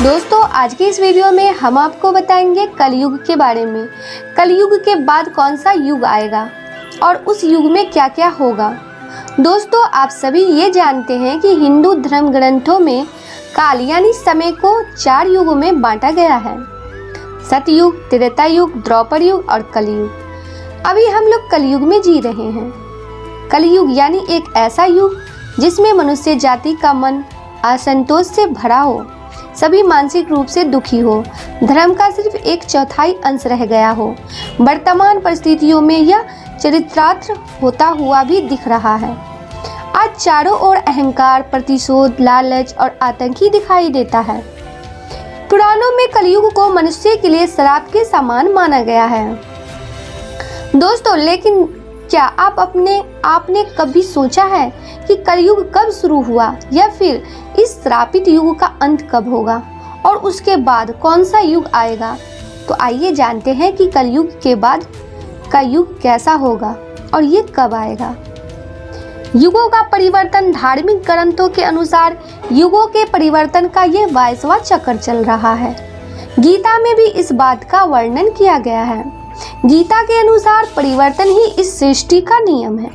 दोस्तों आज की इस वीडियो में हम आपको बताएंगे कलयुग के बारे में। कलयुग के बाद कौन सा युग आएगा और उस युग में क्या क्या होगा। दोस्तों आप सभी ये जानते हैं कि हिंदू धर्म ग्रंथों में काल यानी समय को 4 युगों में बांटा गया है। सतयुग, त्रेता युग, द्वापर युग और कलयुग। अभी हम लोग कलयुग में जी रहे हैं। कलयुग यानी एक ऐसा युग जिसमें मनुष्य जाति का मन असंतोष से भरा हो, सभी मानसिक रूप से दुखी हो, धर्म का सिर्फ 1/4 अंश रह गया हो। वर्तमान परिस्थितियों में यह चरितार्थ होता हुआ भी दिख रहा है। आज चारों ओर अहंकार, प्रतिशोध, लालच और आतंक ही दिखाई देता है। पुराणों में कलयुग को मनुष्य के लिए श्राप के समान माना गया है। दोस्तों लेकिन क्या आपने कभी सोचा है कि कलयुग कब शुरू हुआ या फिर इस श्रापित युग का अंत कब होगा और उसके बाद कौन सा युग आएगा? तो आइए जानते हैं कि कलयुग के बाद का युग कैसा होगा और ये कब आएगा। युगों का परिवर्तन। धार्मिक ग्रंथों के अनुसार युगों के परिवर्तन का ये 22वां चक्र चल रहा है। गीता में भी इस बात का वर्णन किया गया है। गीता के अनुसार परिवर्तन ही इस सृष्टि का नियम है।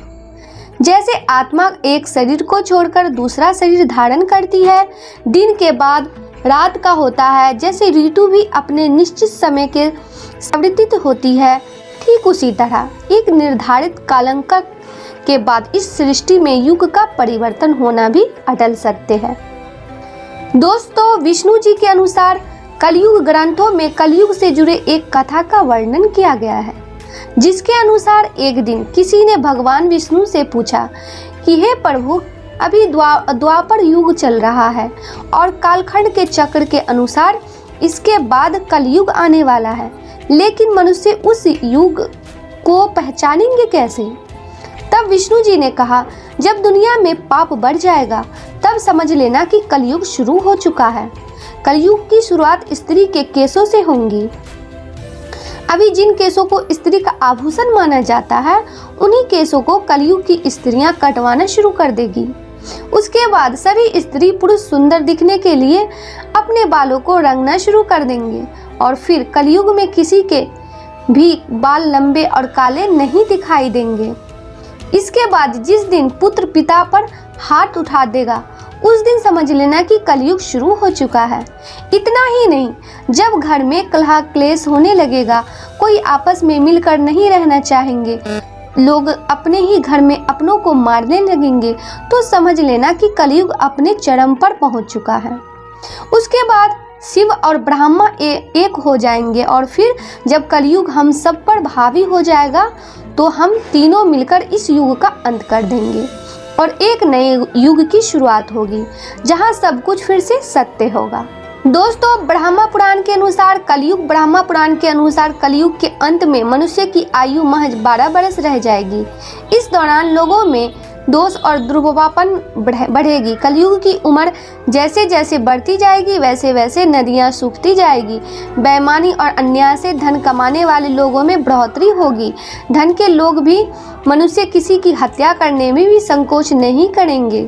जैसे आत्मा एक शरीर को छोड़कर दूसरा शरीर धारण करती है, दिन के बाद रात का होता है, जैसे ऋतु भी अपने निश्चित समय के परिवर्तित होती है, ठीक उसी तरह एक निर्धारित कालांक के बाद इस सृष्टि में युग का परिवर्तन होना भी अटल सत्य है। दोस्तों विष्णु जी के अनुसार कलयुग ग्रंथों में कलयुग से जुड़े एक कथा का वर्णन किया गया है, जिसके अनुसार एक दिन किसी ने भगवान विष्णु से पूछा कि हे प्रभु, अभी द्वापर युग चल रहा है और कालखंड के चक्र के अनुसार इसके बाद कलयुग आने वाला है, लेकिन मनुष्य उस युग को पहचानेंगे कैसे? तब विष्णु जी ने कहा, जब दुनिया में पाप बढ़ जाएगा तब समझ लेना कि कलयुग शुरू हो चुका है। कलयुग की शुरुआत स्त्री के केसों से होंगी। अभी जिन केसों को स्त्री का आभूषण माना जाता है, उन्हीं केसों को कलयुग की स्त्रियां कटवाना शुरू कर देगी। उसके बाद सभी स्त्री पुरुष सुंदर दिखने के लिए अपने बालों को रंगना शुरू कर देंगे और फिर कलयुग में किसी के भी बाल लंबे और काले नहीं दिखाई देंगे। इसके बाद जिस दिन पुत्र पिता पर हाथ उठा देगा, उस दिन समझ लेना कि कलयुग शुरू हो चुका है। इतना ही नहीं, जब घर में कलह क्लेश होने लगेगा, कोई आपस में मिलकर नहीं रहना चाहेंगे, लोग अपने ही घर में अपनों को मारने लगेंगे, तो समझ लेना कि कलयुग अपने चरम पर पहुंच चुका है। उसके बाद शिव और ब्रह्मा एक हो जाएंगे और फिर जब कलयुग हम सब पर हावी हो जाएगा तो हम तीनों मिलकर इस युग का अंत कर देंगे और एक नए युग की शुरुआत होगी, जहां सब कुछ फिर से सत्य होगा। दोस्तों ब्रह्मा पुराण के अनुसार कलयुग के अंत में मनुष्य की आयु महज 12 वर्ष रह जाएगी। इस दौरान लोगों में दोष और दुर्भावनापन बढ़ेगी। कलयुग की उम्र जैसे जैसे बढ़ती जाएगी वैसे वैसे नदियां सूखती जाएगी। बेईमानी और अन्याय से धन कमाने वाले लोगों में बढ़ोतरी होगी। धन के लोग भी मनुष्य किसी की हत्या करने में भी संकोच नहीं करेंगे।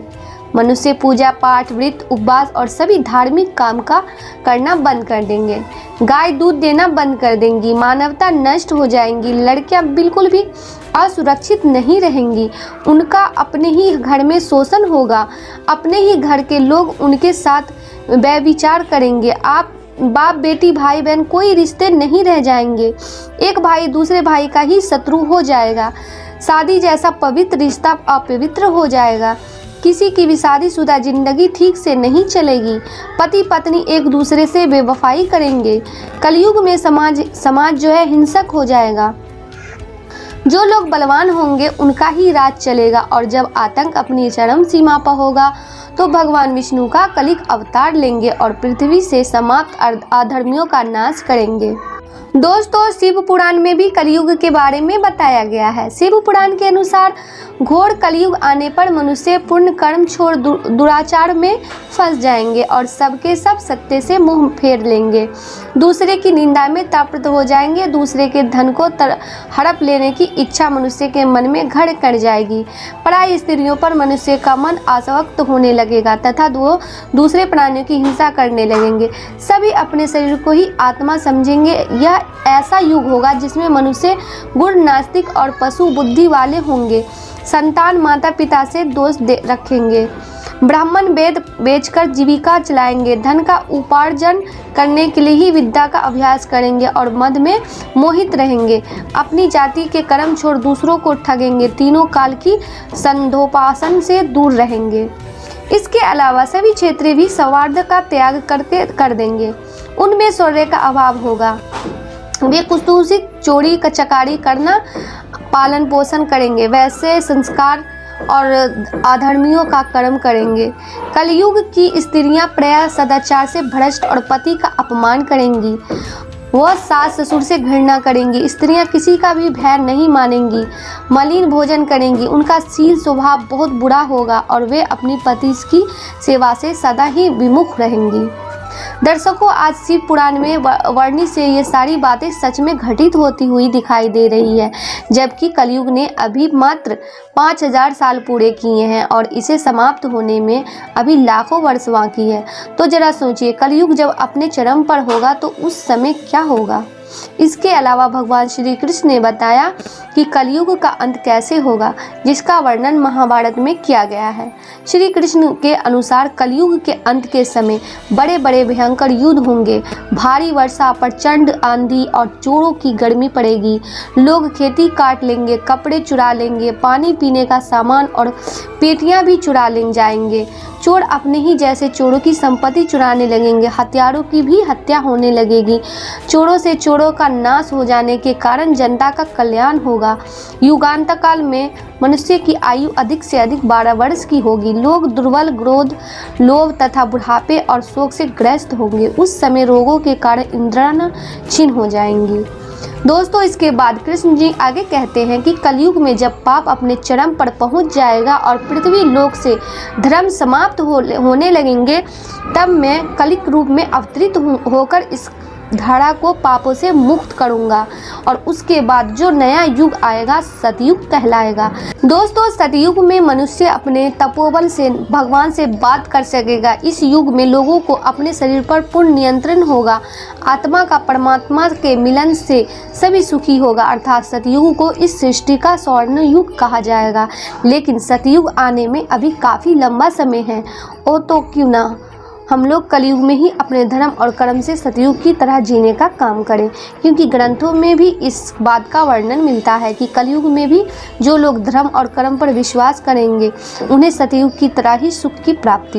मनुष्य पूजा पाठ, व्रत, उपवास और सभी धार्मिक काम का करना बंद कर देंगे। गाय दूध देना बंद कर देंगी। मानवता नष्ट हो जाएंगी। लड़कियां बिल्कुल भी असुरक्षित नहीं रहेंगी। उनका अपने ही घर में शोषण होगा। अपने ही घर के लोग उनके साथ व्यभिचार करेंगे। आप बाप बेटी, भाई बहन कोई रिश्ते नहीं रह जाएंगे। एक भाई दूसरे भाई का ही शत्रु हो जाएगा। शादी जैसा पवित्र रिश्ता अपवित्र हो जाएगा। किसी की भी शादीशुदा जिंदगी ठीक से नहीं चलेगी। पति पत्नी एक दूसरे से बेवफाई करेंगे। कलयुग में समाज जो है हिंसक हो जाएगा। जो लोग बलवान होंगे उनका ही राज चलेगा और जब आतंक अपनी चरम सीमा पर होगा तो भगवान विष्णु का कलिक अवतार लेंगे और पृथ्वी से समाप्त अधर्मियों का नाश करेंगे। दोस्तों, शिव पुराण में भी कलयुग के बारे में बताया गया है। शिव पुराण के अनुसार घोर कलयुग आने पर मनुष्य पूर्ण कर्म छोड़ दुराचार में फंस जाएंगे और सबके सब सत्य से मुंह फेर लेंगे, दूसरे की निंदा में तृप्त हो जाएंगे, दूसरे के धन को हड़प लेने की इच्छा मनुष्य के मन में घर कर जाएगी। पराई स्त्रियों पर मनुष्य का मन आसक्त होने लगेगा तथा वो दूसरे प्राणियों की हिंसा करने लगेंगे। सभी अपने शरीर को ही आत्मा समझेंगे। यह ऐसा युग होगा जिसमें मनुष्य गुण नास्तिक और पशु बुद्धि वाले होंगे। संतान माता पिता से दोष रखेंगे, ब्राह्मण वेद बेचकर जीविका चलाएंगे, धन का उपार्जन करने के लिए ही विद्या का अभ्यास करेंगे और मद में मोहित रहेंगे। अपनी जाति के कर्म छोड़ दूसरों को ठगेंगे, तीनों काल की संधोपासन से दूर रहेंगे। इसके अलावा सभी क्षेत्रीय भी सौहार्द का त्याग कर देंगे। उनमें शौर्य का अभाव होगा। वे कुस्तुसिक चोरी चकारी करना पालन पोषण करेंगे, वैसे संस्कार और अधर्मियों का कर्म करेंगे। कलयुग की स्त्रियां प्रायः सदाचार से भ्रष्ट और पति का अपमान करेंगी। वह सास ससुर से घृणा करेंगी। स्त्रियां किसी का भी भय नहीं मानेंगी, मलिन भोजन करेंगी, उनका शील स्वभाव बहुत बुरा होगा और वे अपनी पति की सेवा से सदा ही विमुख रहेंगी। दर्शकों, आज शिव पुराण में वर्णित से ये सारी बातें सच में घटित होती हुई दिखाई दे रही है, जबकि कलयुग ने अभी मात्र 5000 साल पूरे किए हैं और इसे समाप्त होने में अभी लाखों वर्ष बाकी है। तो जरा सोचिए, कलयुग जब अपने चरम पर होगा तो उस समय क्या होगा। इसके अलावा भगवान श्री कृष्ण ने बताया कि कलयुग का अंत कैसे होगा, जिसका वर्णन महाभारत में किया गया है। श्री कृष्ण के अनुसार कलयुग के अंत के समय बड़े बड़े भयंकर युद्ध होंगे, भारी वर्षा, प्रचंड आंधी और चोरों की गर्मी पड़ेगी। लोग खेती काट लेंगे, कपड़े चुरा लेंगे, पानी पीने का सामान और पेटियां भी चुरा ले जाएंगे। चोर अपने ही जैसे चोरों की संपत्ति चुराने लगेंगे, हत्यारों की भी हत्या होने लगेगी। चोरों से चोरों का नाश हो जाने के कारण जनता का कल्याण होगा। युगांत काल में मनुष्य की आयु अधिक से अधिक 12 वर्ष की होगी। लोग दुर्बल, क्रोध, लोभ तथा बुढ़ापे और शोक से ग्रस्त होंगे। उस समय रोगों के कारण इंद्रियां क्षीण हो जाएंगी। दोस्तों, इसके बाद कृष्ण जी आगे कहते हैं कि कलयुग में जब पाप अपने चरम पर पहुंच जाएगा और पृथ्वी लोक से धर्म समाप्त होने लगेंगे, तब मैं कलिक रूप में अवतरित होकर इस धरा को पापों से मुक्त करूंगा और उसके बाद जो नया युग आएगा सतयुग कहलाएगा। दोस्तों, सतयुग में मनुष्य अपने तपोबल से भगवान से बात कर सकेगा। इस युग में लोगों को अपने शरीर पर पूर्ण नियंत्रण होगा। आत्मा का परमात्मा के मिलन से सभी सुखी होगा, अर्थात सतयुग को इस सृष्टि का स्वर्ण युग कहा जाएगा। लेकिन सतयुग आने में अभी काफ़ी लंबा समय है। ओ तो क्यों ना हम लोग कलयुग में ही अपने धर्म और कर्म से सतयुग की तरह जीने का काम करें, क्योंकि ग्रंथों में भी इस बात का वर्णन मिलता है कि कलयुग में भी जो लोग धर्म और कर्म पर विश्वास करेंगे उन्हें सतयुग की तरह ही सुख की प्राप्ति